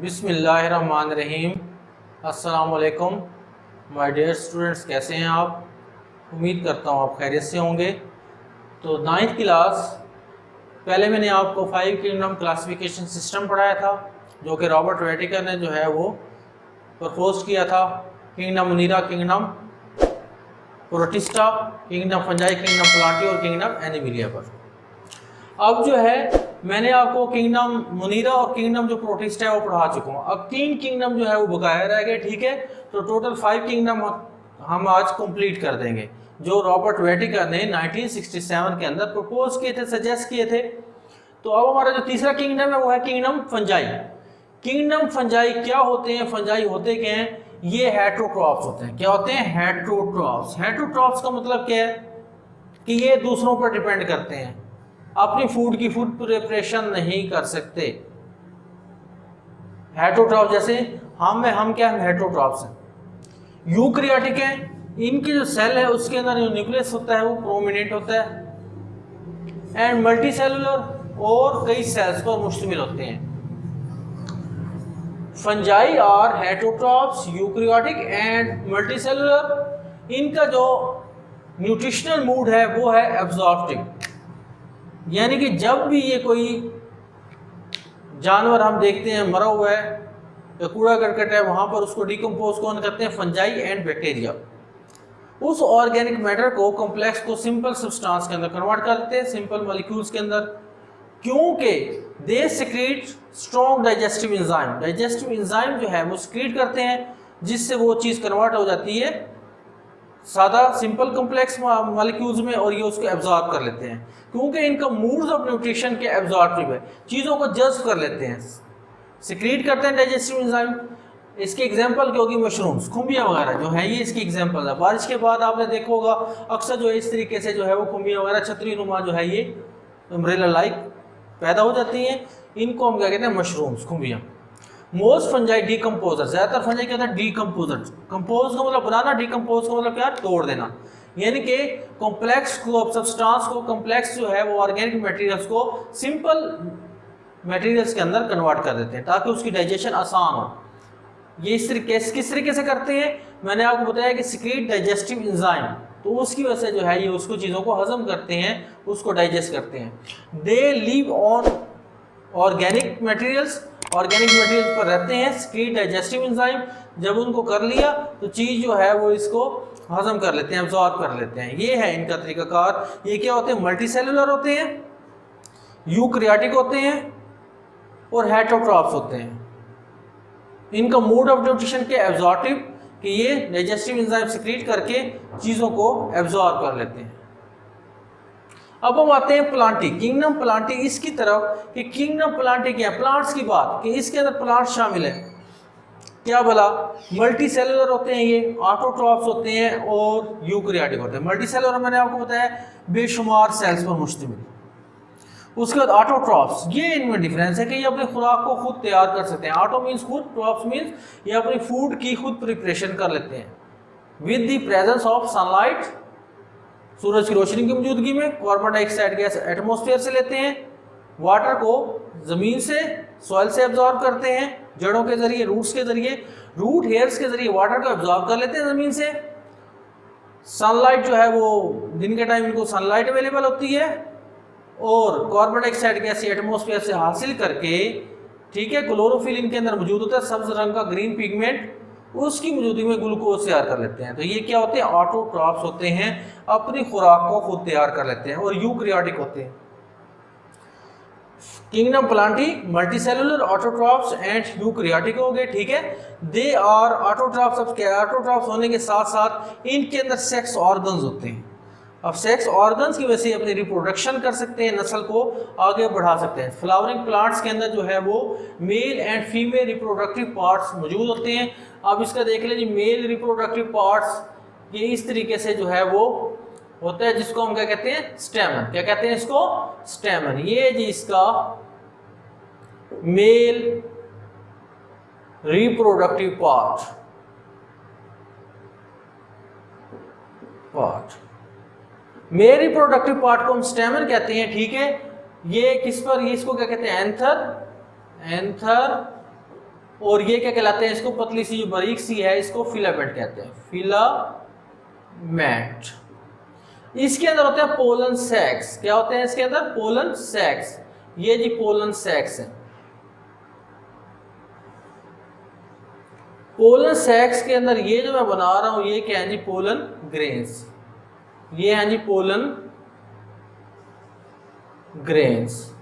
बिस्मिल्लाहिर्रहमानिर्रहीम। अस्सलाम वालेकुम माय डियर स्टूडेंट्स, कैसे हैं आप? उम्मीद करता हूँ आप खैरियत से होंगे। तो 9th क्लास पहले मैंने आपको 5 किंगडम क्लासिफिकेशन सिस्टम पढ़ाया था, जो कि रॉबर्ट वेटिकर ने जो है वो प्रपोज किया था। Kingdom Munira, kingdom protista, kingdom fungi, kingdom Plantae और किंगडम एनिमिलिया पर। अब जो है मैंने आपको किंगडम मुनीरा और किंगडम जो प्रोटिस्टा है वो पढ़ा चुका हूँ। अब 3 किंगडम जो है वो बकाया रह गए, ठीक है। तो टोटल 5 किंगडम हम आज कंप्लीट कर देंगे, जो रॉबर्ट वेटिकर ने 1967 के अंदर प्रपोज किए थे, सजेस्ट किए थे। तो अब हमारा जो तीसरा किंगडम है वो है किंगडम फंजाई। किंगडम फंजाई क्या होते हैं? फंजाई होते क्या हैं? ये हेट्रोट्रॉप्स होते हैं। क्या होते हैं? हेट्रोट्रॉप्स। हेट्रोट्रॉप्स का मतलब क्या है कि ये दूसरों पर डिपेंड करते हैं, अपनी फूड प्रिपरेशन नहीं कर सकते। हेट्रोट्रॉप जैसे हम क्या है? हेट्रोट्रॉप्स हैं। यूकैरियोटिक हैं, इनके जो सेल है उसके अंदर जो न्यूक्लियस होता है वो प्रोमिनेंट होता है। एंड मल्टी सेलुलर और कई सेल्स पर मुश्तमिल होते हैं। फंजाई और heterotrophs, eukaryotic and multi cellular, इनका जो न्यूट्रिशनल मूड है वो है एब्जॉर्प्टिव। यानी कि जब भी ये कोई जानवर हम देखते हैं मरा हुआ है या कूड़ा करकट है, वहाँ पर उसको डिकम्पोज कौन करते हैं? Fungi and bacteria. उस ऑर्गेनिक मैटर को, कॉम्प्लेक्स को सिंपल सब्सटेंस के अंदर कन्वर्ट करते हैं, सिंपल मॉलिक्यूल्स के अंदर, क्योंकि they secrete strong digestive enzyme. Digestive enzyme जो है वो सिक्रीट करते हैं, जिससे वो चीज़ कन्वर्ट हो जाती है सादा सिंपल कॉम्प्लेक्स मॉलिक्यूल्स में, और ये उसको एब्जॉर्ब कर लेते हैं। क्योंकि इनका मूड्स ऑफ न्यूट्रिशन के एब्जॉर्प्टिव है, चीज़ों को जज्ब कर लेते हैं, सिक्रीट करते हैं डाइजेस्टिव एंजाइम। इसके एग्जांपल क्या होगी? मशरूम्स, खुम्बियाँ वगैरह जो है, ये इसकी एग्जांपल है। बारिश के बाद आपने देखा होगा अक्सर जो है इस तरीके से जो है वो खुम्बियाँ वगैरह छतरी नुमा जो है ये अम्ब्रेला लाइक पैदा हो जाती हैं। इनको हम क्या कहते हैं? मशरूम्स, खुम्बियाँ। मोस्ट फंजाई डीकम्पोजर, ज़्यादातर फंजाई क्या होता है? डीकम्पोजर। कंपोज का मतलब बनाना, डीकम्पोज का मतलब क्या? तोड़ देना। यानी कि कॉम्प्लेक्स को, सब्सटेंस को, कॉम्प्लेक्स जो है वो ऑर्गेनिक मटेरियल्स को सिंपल मटेरियल्स के अंदर कन्वर्ट कर देते हैं ताकि उसकी डाइजेशन आसान हो। ये इस तरीके से, किस तरीके से करते हैं? मैंने आपको बताया कि सिक्रीट डाइजेस्टिव एंजाइम, तो उसकी वजह से जो है ये उसको चीज़ों को हजम करते हैं, उसको डाइजेस्ट करते हैं। They live on organic materials, organic materials पर रहते हैं। सिक्रीट डाइजेस्टिव एंजाइम, जब उनको कर लिया तो चीज़ जो है वो इसको हजम कर लेते हैं, एब्जॉर्ब कर लेते हैं। ये है इनका तरीकाकार। ये क्या होते हैं? मल्टी सेलुलर होते हैं, यूकैरियोटिक होते हैं और हेट्रोट्रॉप्स होते हैं। इनका मोड ऑफ न्यूट्रिशन के एब्जॉर्प्टिव, कि ये डाइजेस्टिव एंजाइम सिक्रीट करके चीज़ों को एब्जॉर्ब कर लेते हैं। अब हम आते हैं प्लांटी, किंगडम प्लांटी इसकी तरफ कि किंगडम प्लांटी क्या है? प्लांट्स की बात, कि इसके अंदर प्लांट्स शामिल है। क्या बोला? मल्टी सेलुलर होते हैं ये, ऑटोट्रॉप्स होते हैं और यूकैरियोटिक होते हैं। मल्टी सेलुलर मैंने आपको बताया बेशुमार सेल्स पर मुश्तमिल। उसके बाद ऑटोट्रॉप्स, ये इनमें डिफरेंस है कि ये अपनी खुराक को खुद तैयार कर सकते हैं। ऑटो मीन्स खुद, ट्रॉप्स मीन्स ये अपनी फूड की खुद प्रिपरेशन कर लेते हैं with the presence of sunlight, सूरज की रोशनी की मौजूदगी में। कार्बन डाइऑक्साइड गैस एटमॉस्फेयर से लेते हैं, वाटर को ज़मीन से, सॉइल से एब्जॉर्ब करते हैं, जड़ों के जरिए, रूट्स के जरिए, रूट हेयर्स के जरिए वाटर को एब्जॉर्ब कर लेते हैं ज़मीन से। सनलाइट जो है वो दिन के टाइम इनको सनलाइट अवेलेबल होती है, और कार्बन डाइऑक्साइड गैस एटमॉस्फेयर से हासिल करके, ठीक है, क्लोरोफिल इनके अंदर मौजूद होता है, सब्ज रंग का ग्रीन पिगमेंट, उसकी मौजूदगी में ग्लूकोज तैयार कर लेते हैं। तो ये क्या होते हैं? ऑटोट्रॉप्स होते हैं, अपनी खुराक को खुद तैयार कर लेते हैं। और यूकैरियोटिक होते हैं। Kingdom plantae multicellular, autotrophs and eukaryotic हो गए, ठीक है। They are autotrophs. अब क्या? ऑटोट्रॉप्स होने के साथ साथ इनके अंदर सेक्स ऑर्गन्स होते हैं। अब सेक्स ऑर्गन्स की वजह से अपनी रिप्रोडक्शन कर सकते हैं, नस्ल को आगे बढ़ा सकते हैं। फ्लावरिंग प्लांट्स के अंदर जो है वो male and female reproductive parts मौजूद होते हैं। अब इसका देख लीजिए, मेल रिप्रोडक्टिव पार्ट्स ये इस तरीके से जो है वो होता है, जिसको हम क्या कहते हैं? स्टेमन। क्या कहते हैं इसको? स्टेमन। ये जी इसका male reproductive part male reproductive part को हम स्टेमन कहते हैं, ठीक है। ये किस पर? ये इसको क्या कहते हैं? एंथर और ये क्या कहलाते हैं, इसको पतली सी जो बारीक सी है इसको फिलामेंट कहते हैं, फिलामेंट। इसके अंदर होते हैं पोलन सैक्स। क्या होते हैं इसके अंदर? पोलन सैक्स। ये जी पोलन सैक्स है। पोलन सैक्स के अंदर ये जो मैं बना रहा हूं ये क्या है जी? Pollen grains. ये है जी पोलन ग्रेन्स।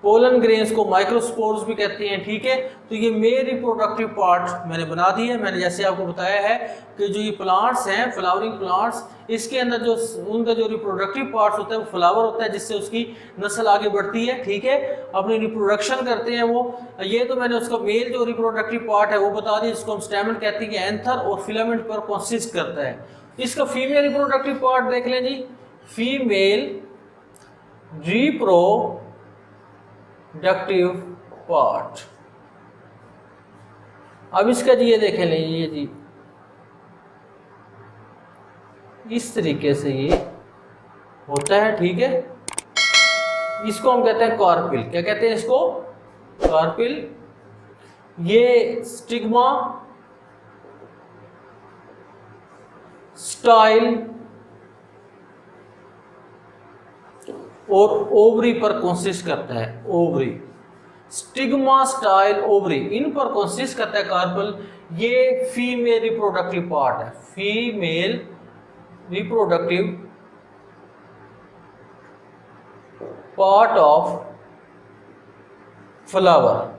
पोलन ग्रेन्स को माइक्रोस्पोर्स भी कहते हैं, ठीक है। तो ये मेल रिप्रोडक्टिव पार्ट मैंने बना दिए। मैंने जैसे आपको बताया है कि जो ये प्लांट्स हैं, फ्लावरिंग प्लांट्स, इसके अंदर जो उनका जो रिप्रोडक्टिव पार्ट्स होता है वो फ्लावर होता है, जिससे उसकी नस्ल आगे बढ़ती है, ठीक है, अपनी रिप्रोडक्शन करते हैं वो। ये तो मैंने उसका मेल जो रिप्रोडक्टिव पार्ट है वो बता दिया, जिसको हम स्टैमेन कहते हैं, एंथर और फिलामेंट पर कंसिस्ट करता है। इसका फीमेल रिप्रोडक्टिव पार्ट देख लें जी, फीमेल रिप्रोडक्टिव पार्ट। अब इसका जी ये देखें लें, ये जी इस तरीके से ये होता है, ठीक है। इसको हम कहते हैं कार्पिल। क्या कहते हैं इसको? कार्पिल। ये स्टिग्मा स्टाइल और ओवरी पर कंसिस्ट करता है। ओवरी, स्टिग्मा, स्टाइल, ओवरी, इन पर कंसिस्ट करता है कार्पल। ये फीमेल रिप्रोडक्टिव पार्ट है, female reproductive part of flower.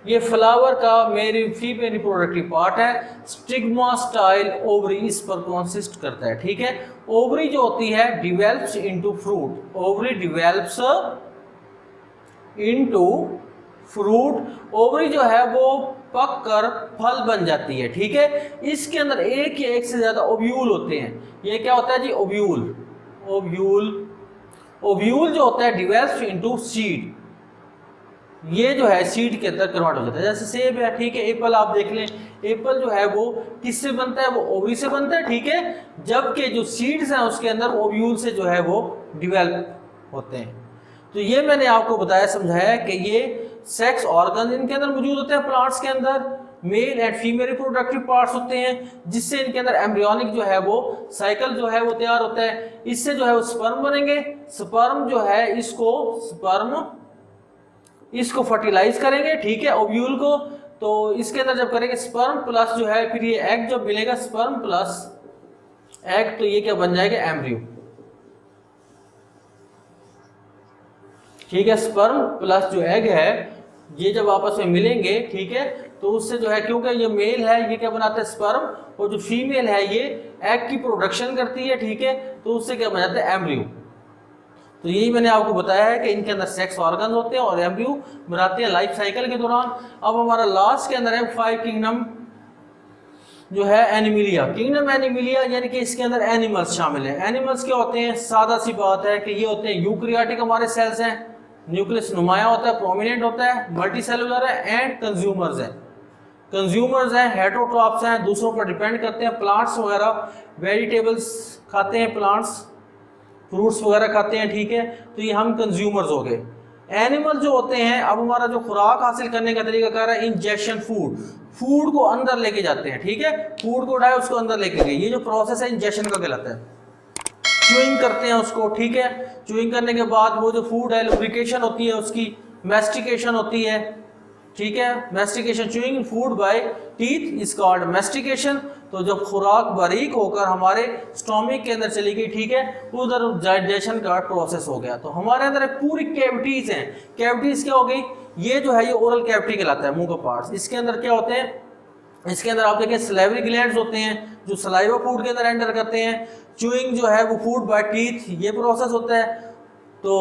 ये फ्लावर का मेरी फीमेल रिप्रोडक्टिव पार्ट है। स्टिग्मा, स्टाइल, ओवरी इस पर कंसिस्ट करता है, ठीक है। ओवरी जो होती है develops into fruit. Ovary develops into fruit. Ovary जो है वो पक कर फल बन जाती है, ठीक है। इसके अंदर एक या एक से ज्यादा ओव्यूल होते हैं। ये क्या होता है जी? ओव्यूल। ओव्यूल, ओव्यूल जो होता है डिवेल्प्स इनटू सीड। ये जो है सीड के अंदर कन्वर्ट हो जाता है। जैसे सेब है, ठीक है, एप्पल आप देख लें, एप्पल जो है वो किससे बनता है? वो ओवरी से बनता है, ठीक है। जबकि जो सीड्स हैं उसके अंदर ओव्यूल से जो है वो डिवेल्प होते हैं। तो ये मैंने आपको बताया, समझाया कि ये सेक्स ऑर्गन इनके अंदर मौजूद होते हैं प्लांट्स के अंदर। Male and female reproductive parts होते हैं, जिससे इनके अंदर एम्ब्रियोनिक जो है वो साइकिल जो है वो तैयार होता है। इससे जो है वो स्पर्म बनेंगे। स्पर्म जो है इसको फर्टिलाइज करेंगे, ठीक है, ओव्यूल को। तो इसके अंदर जब करेंगे स्पर्म प्लस जो है, फिर ये एग जब मिलेगा, स्पर्म प्लस एग, तो ये क्या बन जाएगा? एम्ब्रियो, ठीक है। स्पर्म प्लस जो एग है ये जब आपस में मिलेंगे, ठीक है, तो उससे जो है, क्योंकि ये मेल है ये क्या बनाता है? स्पर्म, और जो फीमेल है ये एग की प्रोडक्शन करती है, ठीक है, तो उससे क्या बन जाता है? एम्ब्रियो। तो यही मैंने आपको बताया है कि इनके अंदर सेक्स ऑर्गन होते हैं और एम्ब्रियो बनाते हैं लाइफ साइकिल के दौरान। अब हमारा लास्ट के अंदर है 5 किंगडम जो है एनिमिलिया। किंगडम एनिमिलिया यानी कि इसके अंदर एनिमल्स शामिल हैं। एनिमल्स क्या होते हैं? सादा सी बात है कि ये होते हैं यूकैरियोटिक हमारे सेल्स हैं, न्यूक्लियस नुमाया होता है, प्रोमिनेंट होता है, मल्टी सेलुलर है, एंड कंज्यूमर्स हैं। कंज्यूमर्स हैं, हेटरोट्रॉप्स हैं, दूसरों पर डिपेंड करते हैं। प्लांट्स वगैरह, वेजिटेबल्स खाते हैं, प्लांट्स फ्रूट्स वगैरह खाते हैं, ठीक है। तो ये हम कंज्यूमर्स हो गए। एनिमल जो होते हैं, अब हमारा जो खुराक हासिल करने का तरीका क्या है? इंजेक्शन फूड, फूड को अंदर लेके जाते हैं, ठीक है, फूड को उठाए उसको अंदर लेके गए। ये जो प्रोसेस है इंजेक्शन का कहलाता है। च्यूइंग करते हैं उसको, ठीक है, च्यूइंग करने के बाद वो जो फूड है लुब्रिकेशन होती है उसकी, मैस्टिकेशन होती है, ठीक है, mastication, chewing food by teeth is called mastication. तो जब खुराक बारीक होकर हमारे स्टोमिक के अंदर चली गई, ठीक है, उधर डाइजेशन का प्रोसेस हो गया। तो हमारे अंदर पूरी कैविटीज हैं। कैविटीज क्या हो गई? ये जो है ये ओरल कैविटी कहलाता है, मुंह का पार्ट्स। इसके अंदर क्या होते हैं? इसके अंदर आप देखें सलाइवरी ग्लैंड्स होते हैं जो सलाइवा फूड के अंदर एंटर करते हैं। च्यूइंग जो है वो फूड बाय टीथ, ये प्रोसेस होता है। तो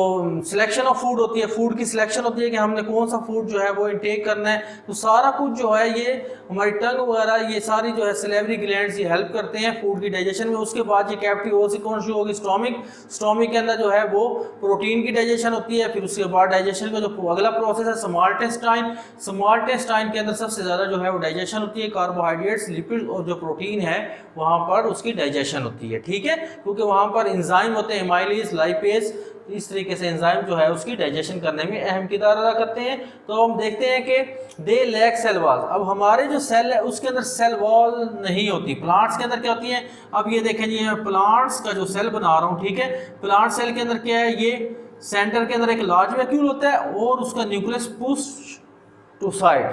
सिलेक्शन ऑफ फूड होती है, फूड की सिलेक्शन होती है कि हमने कौन सा फूड जो है वो इनटेक करना है। तो सारा कुछ जो है ये हमारी टंग वगैरह ये सारी जो है सलेवरी ग्लैंड्स ये हेल्प करते हैं फूड की डाइजेशन में। उसके बाद ये कैविटी कौन सी होगी? स्टोमिक। स्टोमिक के अंदर जो है वो प्रोटीन की डाइजेशन होती है। फिर उसके बाद डाइजेशन का जो अगला प्रोसेस है स्मॉल इंटेस्टाइन। स्मॉल इंटेस्टाइन के अंदर सबसे ज़्यादा जो है वो डाइजेशन होती है, कार्बोहाइड्रेट्स, लिपिड और जो प्रोटीन है वहाँ पर उसकी डाइजेशन होती है, ठीक है, क्योंकि वहाँ पर इंजाइम होते हैं, एमाइलेज, लाइपेज, इस तरीके से एंजाइम जो है उसकी डाइजेशन करने में अहम किरदार अदा करते हैं। तो हम देखते हैं कि दे लैक सेल वॉल। अब हमारे जो सेल है उसके अंदर सेल वॉल नहीं होती। प्लांट्स के अंदर क्या होती है? अब ये देखें जी, मैं प्लांट्स का जो सेल बना रहा हूँ, ठीक है, प्लांट सेल के अंदर क्या है, ये सेंटर के अंदर एक लार्ज वैक्यूल होता है और उसका न्यूक्लियस पुश टू साइड,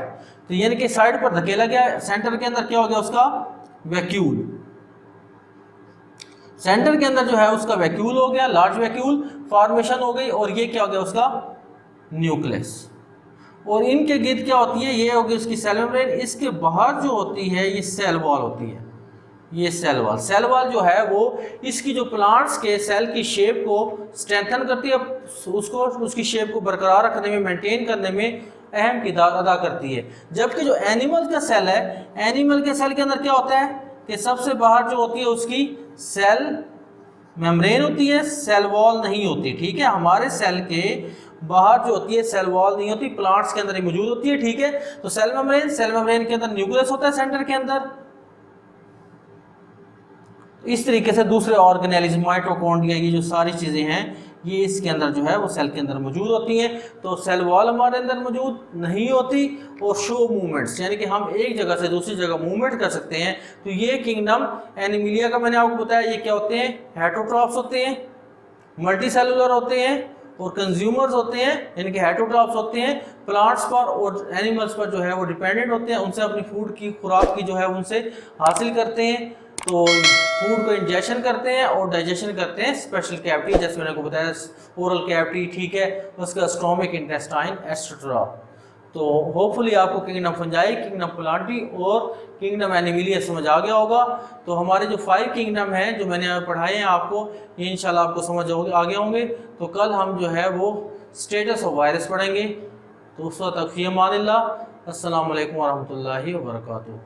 तो यानी कि साइड पर धकेला गया। सेंटर के अंदर क्या हो गया, उसका वैक्यूल, सेंटर के अंदर जो है उसका वैक्यूल हो गया, लार्ज वैक्यूल फॉर्मेशन हो गई, और ये क्या हो गया, उसका न्यूक्लियस। और इनके गिर्द क्या होती है, ये होगी उसकी सेल मेम्ब्रेन। इसके बाहर जो होती है ये सेल वॉल होती है, ये सेल वॉल। सेल वॉल जो है वो इसकी जो प्लांट्स के सेल की शेप को स्ट्रेंथन करती है, उसको उसकी शेप को बरकरार रखने में, मेंटेन करने में अहम किरदार अदा करती है। जबकि जो एनिमल का सेल है, एनिमल के सेल के अंदर क्या होता है कि सबसे बाहर जो होती है उसकी सेल मेम्ब्रेन होती है, सेल वॉल नहीं होती, ठीक है। हमारे सेल के बाहर जो होती है सेल वॉल नहीं होती, प्लांट्स के अंदर ही मौजूद होती है, ठीक है। तो सेल मेम्ब्रेन के अंदर न्यूक्लियस होता है सेंटर के अंदर। इस तरीके से दूसरे ऑर्गेनेलिज्म, माइटोकॉन्ड्रिया, ये जो सारी चीज़ें हैं ये इसके अंदर जो है वो सेल के अंदर मौजूद होती हैं। तो सेल वॉल हमारे अंदर मौजूद नहीं होती। और शो मूवमेंट्स, यानी कि हम एक जगह से दूसरी जगह मूवमेंट कर सकते हैं। तो ये किंगडम एनिमिलिया का मैंने आपको बताया, ये क्या होते हैं, हेटरोट्रॉफ्स होते हैं, मल्टी सेलुलर होते हैं और कंज्यूमर्स होते हैं, यानी कि हेटरोट्रॉफ्स होते हैं। प्लांट्स पर और एनिमल्स पर जो है वो डिपेंडेंट होते हैं, उनसे अपनी फूड की खुराक की जो है उनसे हासिल करते हैं। तो फूड को इंजेक्शन करते हैं और डाइजेशन करते हैं स्पेशल कैविटी, जैसे मैंने को बताया ओरल कैविटी, ठीक है, उसका स्टोमिक, इंटेस्टाइन एक्सेट्रा। तो होपफुली आपको किंगडम फंजाई, किंगडम प्लांटी और किंगडम एनिमिलिया समझ आ गया होगा। तो हमारे जो 5 किंगडम हैं जो मैंने पढ़ाए हैं आपको, ये इंशाल्लाह आपको समझ आ गए होंगे। तो कल हम जो है वो स्टेटस ऑफ वायरस पढ़ेंगे। तो उस वक्त तक फी अमानिल्लाह, अस्सलामु अलैकुम वरहमतुल्लाहि वबरकातुहू।